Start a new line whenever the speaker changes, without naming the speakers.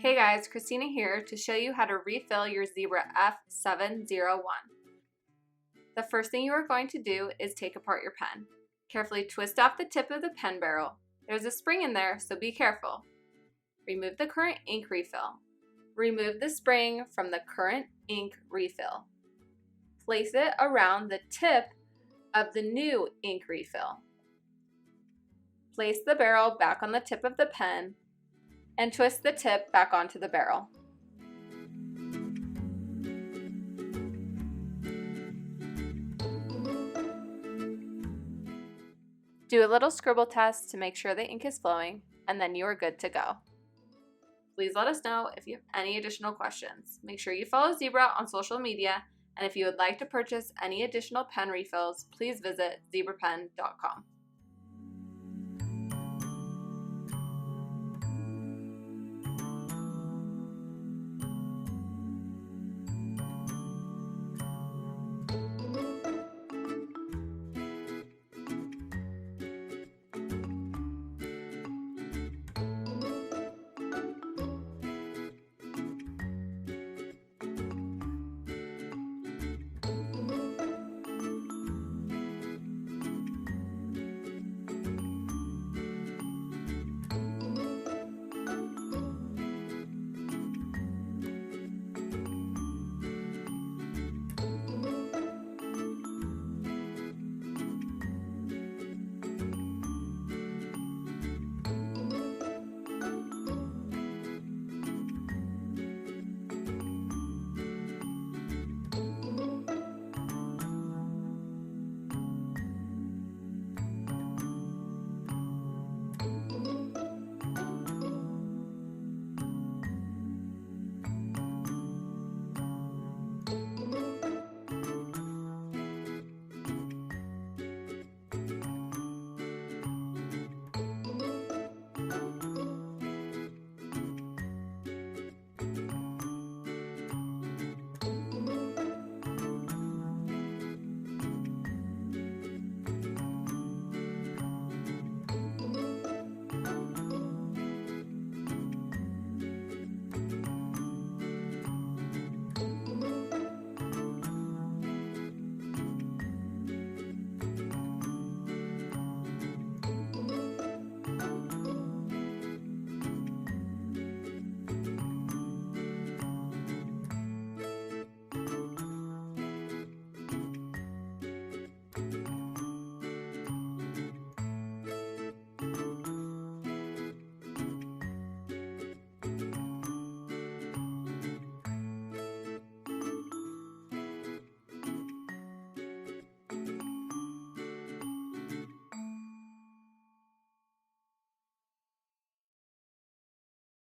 Hey guys, Christina here to show you how to refill your Zebra F-701. The first thing you are going to do is take apart your pen. Carefully twist off the tip of the pen barrel. There's a spring in there, so be careful. Remove the current ink refill. Remove the spring from the current ink refill. Place it around the tip of the new ink refill. Place the barrel back on the tip of the pen and twist the tip back onto the barrel. Do a little scribble test to make sure the ink is flowing, and then you are good to go. Please let us know if you have any additional questions. Make sure you follow Zebra on social media, and if you would like to purchase any additional pen refills, please visit zebrapen.com.